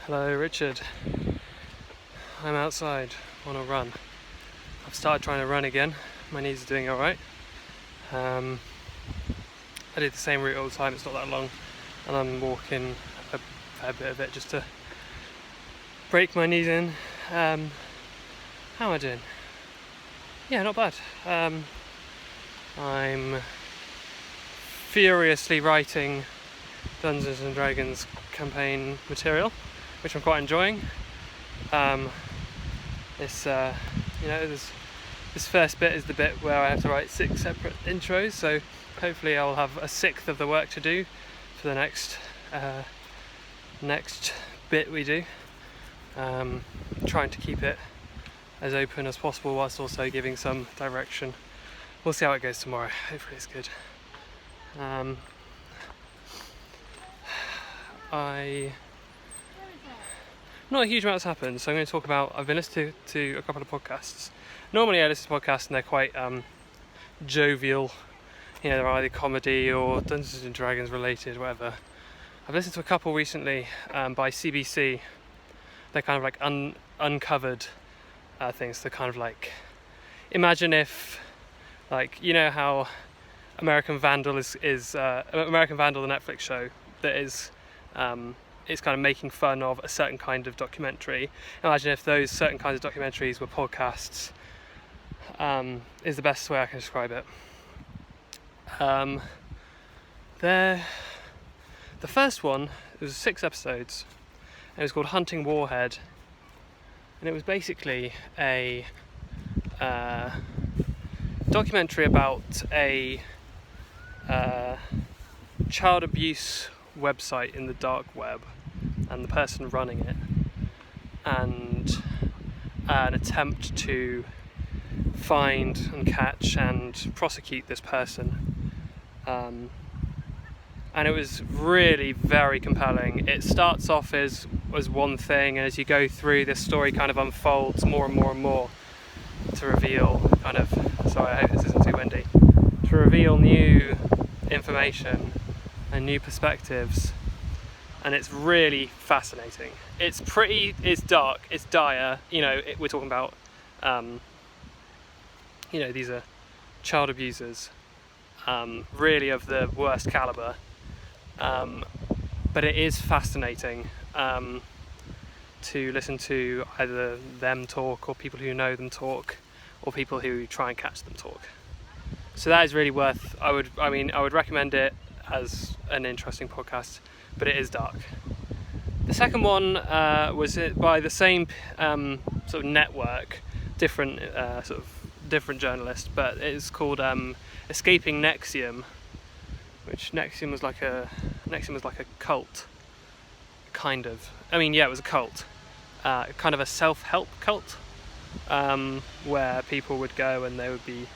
Hello, Richard. I'm outside on a run. I've started trying to run again. My knees are doing alright. I do the same route all the time, it's not that long, and I'm walking a fair bit of it just to break my knees in. How am I doing? Yeah, not bad. I'm furiously writing Dungeons and Dragons campaign material, which I'm quite enjoying. This first bit is the bit where I have to write 6 separate intros, so hopefully I'll have a sixth of the work to do for the next bit we do. Trying to keep it as open as possible whilst also giving some direction. We'll see how it goes tomorrow. Hopefully it's good. Not a huge amount has happened, so I'm going to talk about. I've been listening to a couple of podcasts. Normally I listen to podcasts and they're quite jovial. You know, they're either comedy or Dungeons and Dragons related, whatever. I've listened to a couple recently by CBC. They're kind of like uncovered things. They're kind of like, imagine if, like, you know how American Vandal is American Vandal, the Netflix show that is it's kind of making fun of a certain kind of documentary. Imagine if those certain kinds of documentaries were podcasts. Is the best way I can describe it. The first one, it was 6 episodes, and it was called Hunting Warhead, and it was basically a documentary about a child abuse website in the dark web and the person running it, and an attempt to find and catch and prosecute this person, and it was really very compelling. It starts off as one thing, and as you go through, this story kind of unfolds more and more and more to reveal I hope this isn't too windy, to reveal new information and new perspectives, and it's really fascinating. It's dark, it's dire, we're talking about these are child abusers, really of the worst caliber, but it is fascinating to listen to either them talk or people who know them talk or people who try and catch them talk. So that is really worth. I would recommend it as an interesting podcast, but it is dark. The second one was by the same sort of network, different journalist, but it's called Escaping NXIVM, which NXIVM was like a cult, kind of. It was a cult, kind of a self-help cult, where people would go and they would be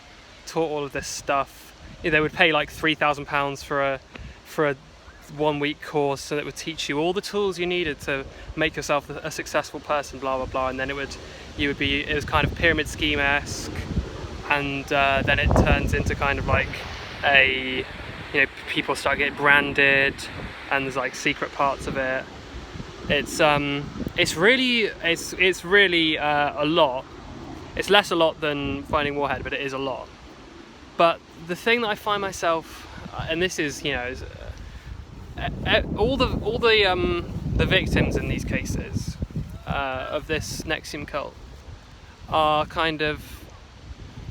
taught all of this stuff. They would pay like £3,000 for a 1-week course, so that would teach you all the tools you needed to make yourself a successful person, blah blah blah. And then it was kind of pyramid scheme-esque, and then it turns into kind of like people start getting branded, and there's like secret parts of it. It's really a lot. It's less a lot than Finding Warhead, but it is a lot. But the thing that I find myself, and this is all the victims in these cases of this NXIVM cult are kind of,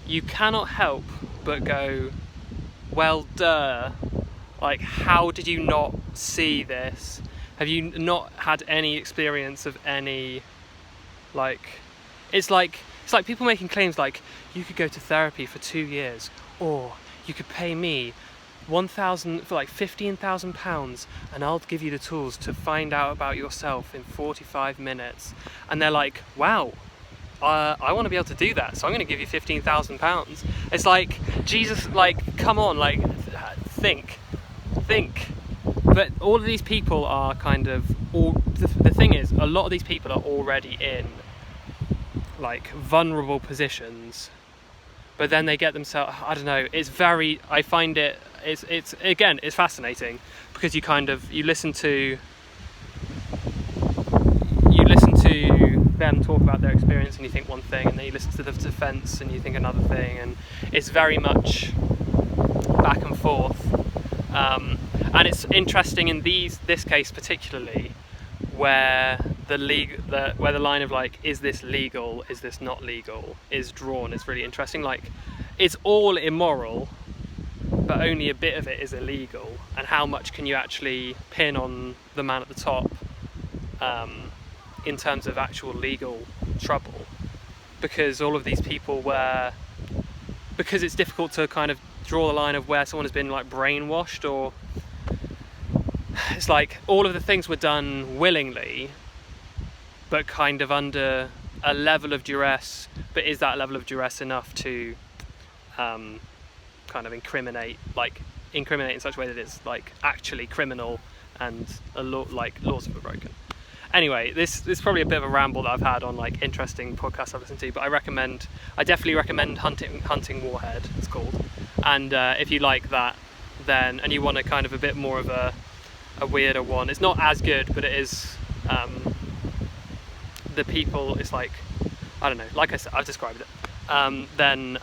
you cannot help but go, well, duh. Like, how did you not see this? Have you not had any experience of any, it's like people making claims like, you could go to therapy for 2 years, or you could pay me £15,000 and I'll give you the tools to find out about yourself in 45 minutes. And they're like, wow, I want to be able to do that, so I'm going to give you £15,000. It's like, Jesus, come on, think. But all of these people are kind of, the thing is, a lot of these people are already in vulnerable positions, but then they get themselves, I don't know, it's fascinating, because you listen to them talk about their experience and you think one thing, and then you listen to the defence and you think another thing, and it's very much back and forth. And it's interesting in this case particularly, where the line of like, is this legal, is this not legal, is drawn. It's really interesting. Like, it's all immoral, but only a bit of it is illegal, and how much can you actually pin on the man at the top in terms of actual legal trouble? Because all of these people because it's difficult to kind of draw the line of where someone has been like brainwashed, or it's like all of the things were done willingly but kind of under a level of duress, but is that level of duress enough to kind of incriminate in such a way that it's like actually criminal and laws have been broken? Anyway, this is probably a bit of a ramble that I've had on like interesting podcasts I've listened to, but I definitely recommend Hunting Warhead, it's called. And if you like that, then, and you want a kind of a bit more of a weirder one, it's not as good, but it is, the people, it's like, I don't know, like I said, I've described it. Then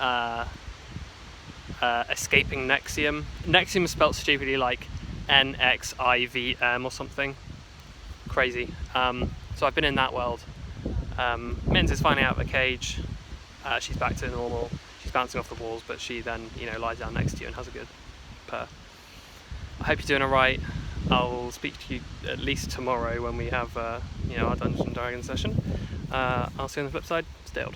Escaping NXIVM. NXIVM is spelt stupidly, like NXIVM or something crazy. So I've been in that world. Minz is finally out of the cage. She's back to normal. She's bouncing off the walls, but she then, lies down next to you and has a good purr. I hope you're doing alright. I'll speak to you at least tomorrow when we have our Dungeons and Dragons session. I'll see you on the flip side. Stay old.